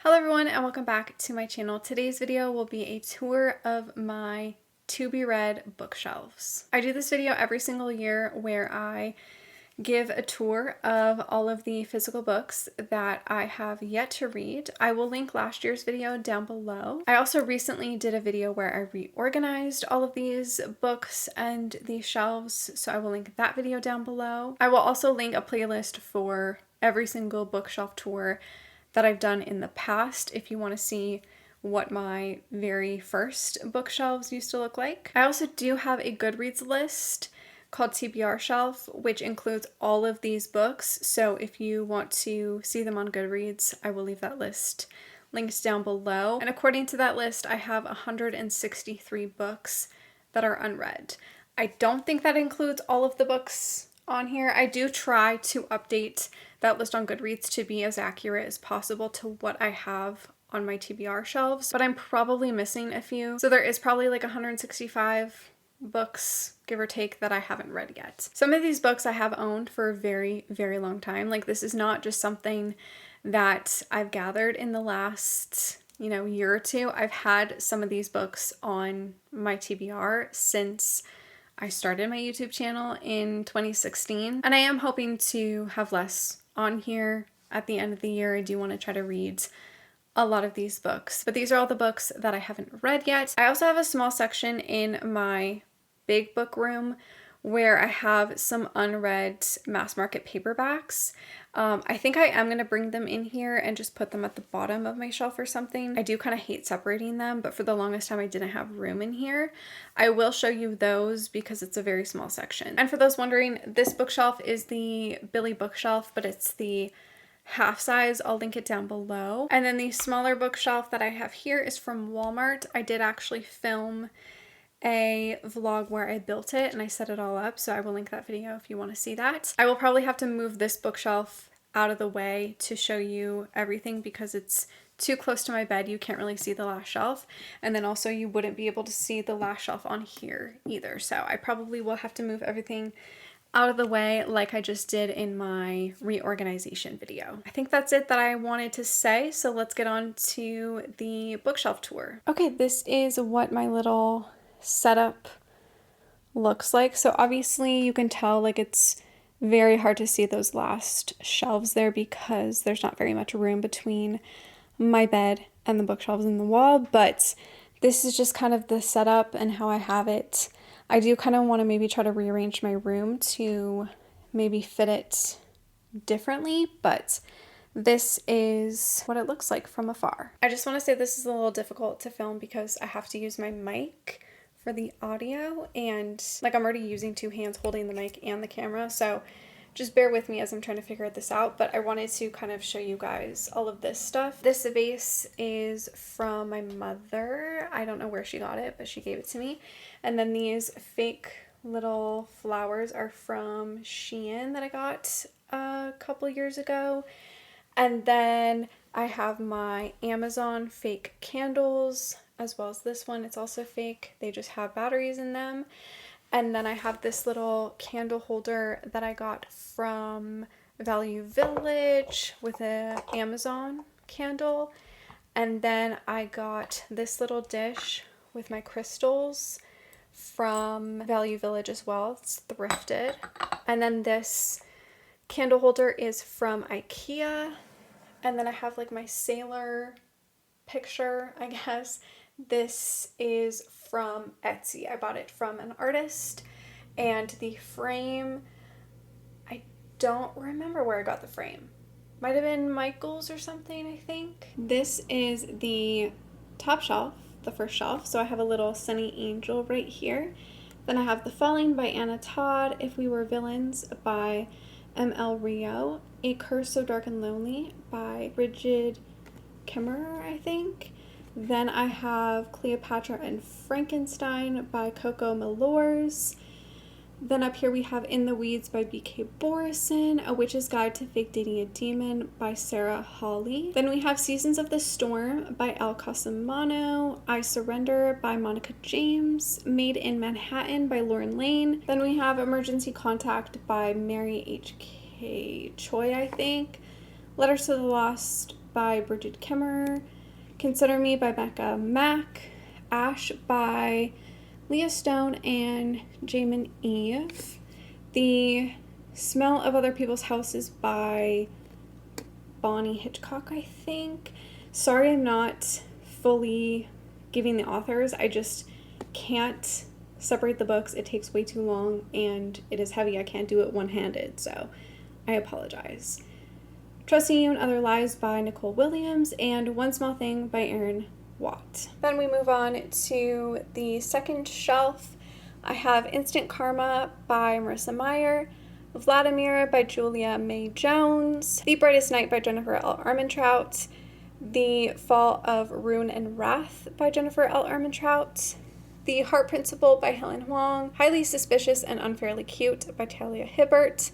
Hello everyone and welcome back to my channel. Today's video will be a tour of my to be read bookshelves. I do this video every single year where I give a tour of all of the physical books that I have yet to read. I will link last year's video down below. I also recently did a video where I reorganized all of these books and these shelves, so I will link that video down below. I will also link a playlist for every single bookshelf tour that I've done in the past if you want to see what my very first bookshelves used to look like. I also do have a Goodreads list called TBR Shelf, which includes all of these books. So if you want to see them on Goodreads, I will leave that list linked down below. And according to that list, I have 163 books that are unread. I don't think that includes all of the books on here. I do try to update that list on Goodreads to be as accurate as possible to what I have on my TBR shelves, but I'm probably missing a few. So there is probably like 165 books, give or take, that I haven't read yet. Some of these books I have owned for a very, very long time. Like, this is not just something that I've gathered in the last, year or two. I've had some of these books on my TBR since I started my YouTube channel in 2016, and I am hoping to have less on here at the end of the year. I do want to try to read a lot of these books, but these are all the books that I haven't read yet. I also have a small section in my big book room where I have some unread mass market paperbacks. I think I am going to bring them in here and just put them at the bottom of my shelf or something. I do kind of hate separating them, but for the longest time I didn't have room in here. I will show you those because it's a very small section. And for those wondering, this bookshelf is the Billy bookshelf, but it's the half size. I'll link it down below. And then the smaller bookshelf that I have here is from Walmart. I did actually film a vlog where I built it and I set it all up, so I will link that video if you want to see that. I will probably have to move this bookshelf out of the way to show you everything because it's too close to my bed. You can't really see the last shelf, and then also you wouldn't be able to see the last shelf on here either, so I probably will have to move everything out of the way like I just did in my reorganization video. I think that's it that I wanted to say, so let's get on to the bookshelf tour. Okay, this is what my little setup looks like. So obviously you can tell like it's very hard to see those last shelves there because there's not very much room between my bed and the bookshelves in the wall, but this is just kind of the setup and how I have it. I do kind of want to maybe try to rearrange my room to maybe fit it differently, but this is what it looks like from afar. I just want to say this is a little difficult to film because I have to use my mic for the audio, and like I'm already using two hands holding the mic and the camera, so just bear with me as I'm trying to figure this out. But I wanted to kind of show you guys all of this stuff. This vase is from my mother. I don't know where she got it, but she gave it to me. And then these fake little flowers are from Shein that I got a couple years ago. And then I have my Amazon fake candles, as well as this one. It's also fake. They just have batteries in them. And then I have this little candle holder that I got from Value Village with an Amazon candle. And then I got this little dish with my crystals from Value Village as well. It's thrifted. And then this candle holder is from IKEA. And then I have like my sailor picture, I guess. This is from Etsy. I bought it from an artist, and the frame, I don't remember where I got the frame. Might have been Michael's or something, I think. This is the top shelf, the first shelf. So I have a little Sunny Angel right here. Then I have The Falling by Anna Todd, If We Were Villains by M.L. Rio, A Curse So Dark and Lonely by Bridget Kimmerer, I think. Then I have Cleopatra and Frankenstein by Coco Malors. Then up here we have In the Weeds by B.K. Borison, A Witch's Guide to Fake Dating a Demon by Sarah Hawley. Then we have Seasons of the Storm by El Casamano, I Surrender by Monica James, Made in Manhattan by Lauren Lane. Then we have Emergency Contact by Mary H.K. Choi, I think. Letters to the Lost by Bridget Kimmer, Consider Me by Becca Mack, Ash by Leah Stone and Jamin Eve, The Smell of Other People's Houses by Bonnie Hitchcock, I think. Sorry I'm not fully giving the authors. I just can't separate the books. It takes way too long and it is heavy. I can't do it one-handed, so I apologize. Trusting You and Other Lives by Nicole Williams, and One Small Thing by Erin Watt. Then we move on to the second shelf. I have Instant Karma by Marissa Meyer, Vladimir by Julia May Jones, The Brightest Night by Jennifer L. Armentrout, The Fall of Ruin and Wrath by Jennifer L. Armentrout, The Heart Principle by Helen Huang, Highly Suspicious and Unfairly Cute by Talia Hibbert,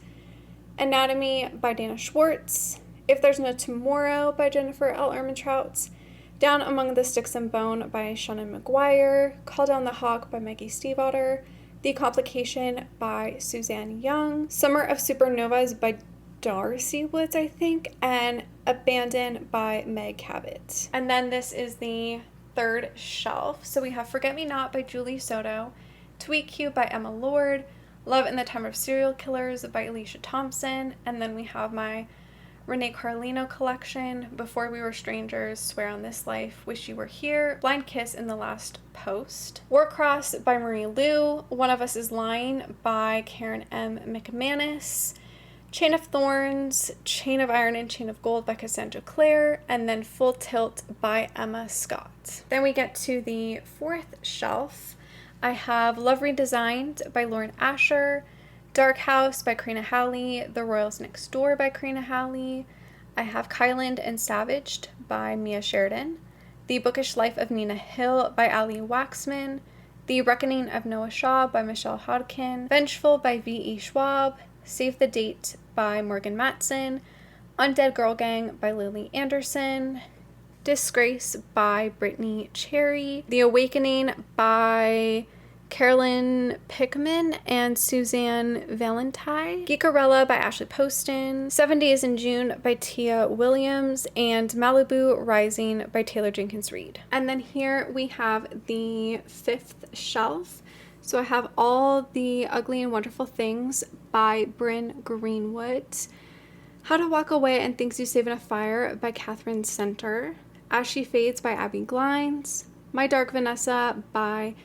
Anatomy by Dana Schwartz, If There's No Tomorrow by Jennifer L. Armentrout, Down Among the Sticks and Bone by Shannon McGuire, Call Down the Hawk by Maggie Stiefvater, The Complication by Suzanne Young, Summer of Supernovas by Darcy Woods, I think, and Abandon by Meg Cabot. And then this is the third shelf. So we have Forget Me Not by Julie Soto, Tweet You by Emma Lord, Love in the Time of Serial Killers by Alicia Thompson, and then we have my Renee Carlino collection, Before We Were Strangers, Swear on This Life, Wish You Were Here, Blind Kiss in the Last Post, Warcross by Marie Lu, One of Us is Lying by Karen M. McManus, Chain of Thorns, Chain of Iron and Chain of Gold by Cassandra Clare, and then Full Tilt by Emma Scott. Then we get to the fourth shelf. I have Love Redesigned by Lauren Asher, Dark House by Karina Howley, The Royals Next Door by Karina Howley. I have Kyland and Savaged by Mia Sheridan, The Bookish Life of Nina Hill by Ali Waxman, The Reckoning of Noah Shaw by Michelle Hodkin, Vengeful by V.E. Schwab, Save the Date by Morgan Matson, Undead Girl Gang by Lily Anderson, Disgrace by Brittany Cherry, The Awakening by Carolyn Pickman and Suzanne Valentine, Geekarella by Ashley Poston, 7 Days in June by Tia Williams, and Malibu Rising by Taylor Jenkins Reid. And then here we have the fifth shelf. So I have All the Ugly and Wonderful Things by Bryn Greenwood, How to Walk Away and Things You Save in a Fire by Catherine Center, As She Fades by Abby Glines, My Dark Vanessa by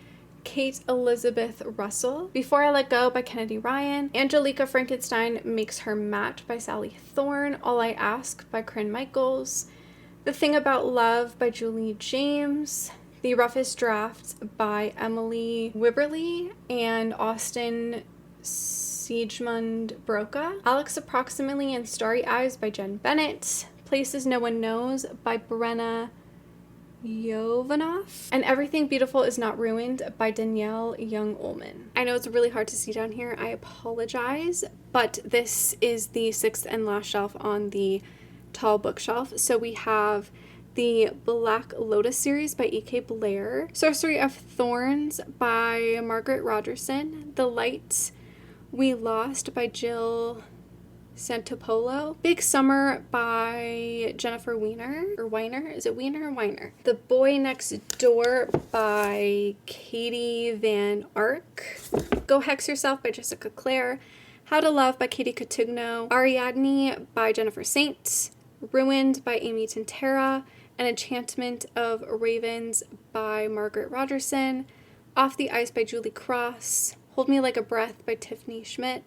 Kate Elizabeth Russell, Before I Let Go by Kennedy Ryan, Angelica Frankenstein Makes Her Match by Sally Thorne, All I Ask by Corinne Michaels, The Thing About Love by Julie James, The Roughest Draft by Emily Wibberley and Austin Siegmund Broca, Alex Approximately and Starry Eyes by Jen Bennett, Places No One Knows by Brenna Yovanov, and Everything Beautiful Is Not Ruined by Danielle Young-Ullman. I know it's really hard to see down here. I apologize, but this is the sixth and last shelf on the tall bookshelf. So we have the Black Lotus series by E.K. Blair, Sorcery of Thorns by Margaret Rogerson, The Light We Lost by Jill Santopolo, Big Summer by Jennifer Weiner, or Weiner? Is it Weiner or Weiner? The Boy Next Door by Katie Van Ark, Go Hex Yourself by Jessica Clare, How to Love by Katie Cotugno, Ariadne by Jennifer Saint, Ruined by Amy Tintera, An Enchantment of Ravens by Margaret Rogerson, Off the Ice by Julie Cross, Hold Me Like a Breath by Tiffany Schmidt,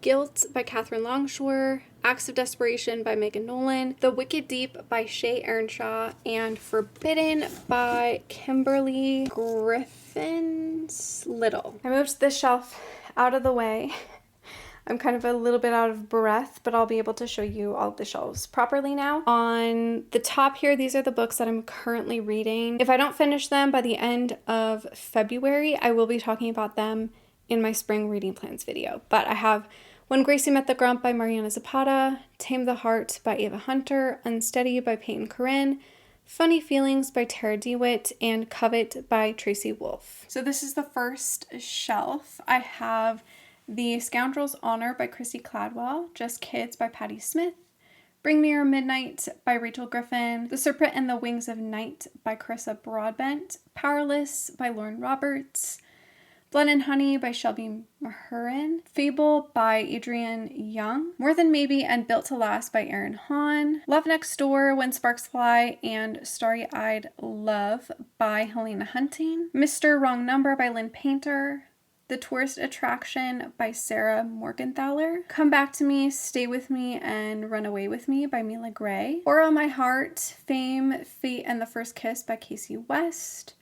Guilt by Catherine Longshore, Acts of Desperation by Megan Nolan, The Wicked Deep by Shay Earnshaw, and Forbidden by Kimberly Griffin Little. I moved this shelf out of the way. I'm kind of a little bit out of breath, but I'll be able to show you all the shelves properly now. On the top here, these are the books that I'm currently reading. If I don't finish them by the end of February, I will be talking about them in my spring reading plans video. But I have When Gracie Met the Grump by Mariana Zapata, Tame the Heart by Ava Hunter, Unsteady by Peyton Corinne, Funny Feelings by Tara DeWitt, and Covet by Tracy Wolff. So this is the first shelf. I have The Scoundrel's Honor by Chrissy Cladwell, Just Kids by Patti Smith, Bring Me Your Midnight by Rachel Griffin, The Serpent and the Wings of Night by Carissa Broadbent, Powerless by Lauren Roberts, Blood and Honey by Shelby Mahurin, Fable by Adrienne Young, More Than Maybe and Built to Last by Erin Hahn, Love Next Door, When Sparks Fly, and Starry-Eyed Love by Helena Hunting, Mr. Wrong Number by Lynn Painter, The Tourist Attraction by Sarah Morgenthaler, Come Back to Me, Stay With Me, and Run Away With Me by Mila Gray, Borrow My Heart, Fame, Fate, and the First Kiss by Casey West,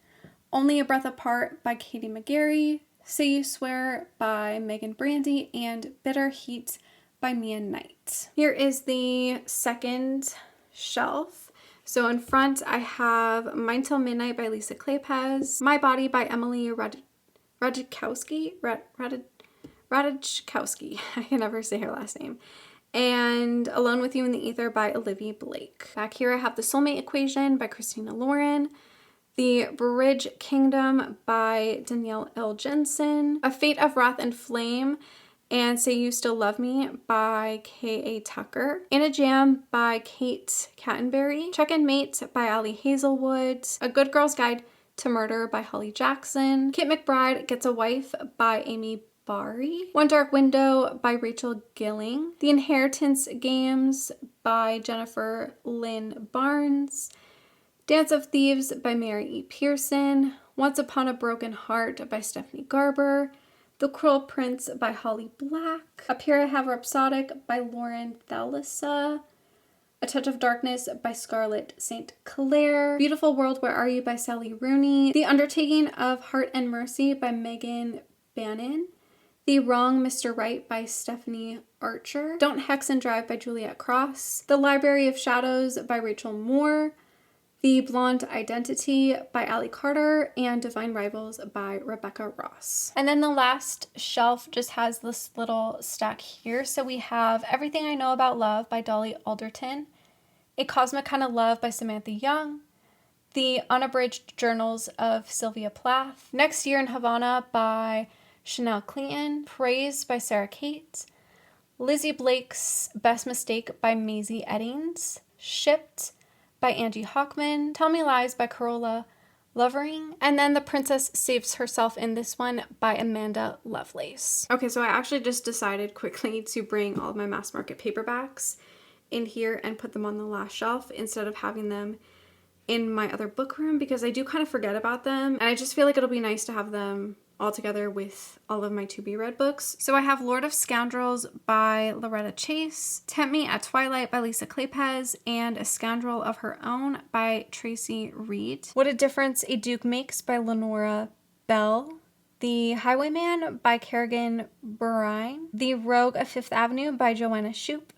Only a Breath Apart by Katie McGarry, Say You Swear by Megan Brandy, and Bitter Heat by Mia Knight. Here is the second shelf. So in front I have Mine Till Midnight by Lisa Kleypas, My Body by Emily Ratajkowski, I can never say her last name, and Alone With You in the Ether by Olivia Blake. Back here I have The Soulmate Equation by Christina Lauren, The Bridge Kingdom by Danielle L. Jensen, A Fate of Wrath and Flame and Say You Still Love Me by K.A. Tucker, In a Jam by Kate Cattenberry, Check and Mate by Ali Hazelwood, A Good Girl's Guide to Murder by Holly Jackson, Kit McBride Gets a Wife by Amy Barry, One Dark Window by Rachel Gilling, The Inheritance Games by Jennifer Lynn Barnes, Dance of Thieves by Mary E. Pearson, Once Upon a Broken Heart by Stephanie Garber, The Cruel Prince by Holly Black, Up Here I Have Rhapsodic by Lauren Thalissa, A Touch of Darkness by Scarlett St. Clair, Beautiful World, Where Are You by Sally Rooney, The Undertaking of Heart and Mercy by Megan Bannon, The Wrong Mr. Right by Stephanie Archer, Don't Hex and Drive by Juliet Cross, The Library of Shadows by Rachel Moore, The Blonde Identity by Allie Carter, and Divine Rivals by Rebecca Ross. And then the last shelf just has this little stack here. So we have Everything I Know About Love by Dolly Alderton, A Cosmic Kind of Love by Samantha Young, The Unabridged Journals of Sylvia Plath, Next Year in Havana by Chanel Clinton, Praise by Sarah Kate, Lizzie Blake's Best Mistake by Maisie Eddings, Shipped by Angie Hockman, Tell Me Lies by Carola Lovering, and then The Princess Saves Herself in This One by Amanda Lovelace. Okay, so I actually just decided quickly to bring all of my mass market paperbacks in here and put them on the last shelf instead of having them in my other book room because I do kind of forget about them, and I just feel like it'll be nice to have them all together with all of my to-be-read books. So I have Lord of Scoundrels by Loretta Chase, Tempt Me at Twilight by Lisa Kleypas, and A Scoundrel of Her Own by Tracy Reed, What a Difference a Duke Makes by Lenora Bell, The Highwayman by Kerrigan Burine, The Rogue of Fifth Avenue by Joanna Shoup,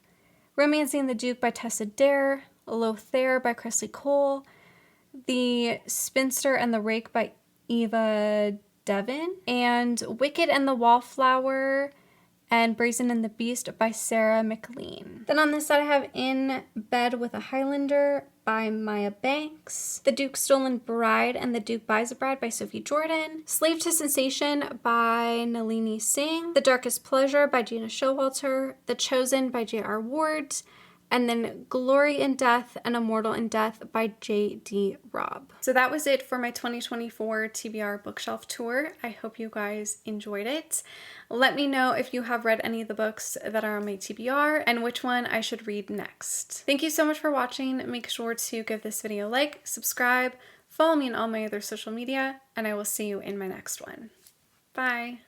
Romancing the Duke by Tessa Dare, Lothair by Cresley Cole, The Spinster and the Rake by Eva Devon, and Wicked and the Wallflower and Brazen and the Beast by Sarah McLean. Then on this side I have In Bed with a Highlander by Maya Banks, The Duke's Stolen Bride and The Duke Buys a Bride by Sophie Jordan, Slave to Sensation by Nalini Singh, The Darkest Pleasure by Gina Showalter, The Chosen by J.R. Ward, and then Glory in Death and Immortal in Death by J.D. Robb. So that was it for my 2024 TBR bookshelf tour. I hope you guys enjoyed it. Let me know if you have read any of the books that are on my TBR and which one I should read next. Thank you so much for watching. Make sure to give this video a like, subscribe, follow me on all my other social media, and I will see you in my next one. Bye!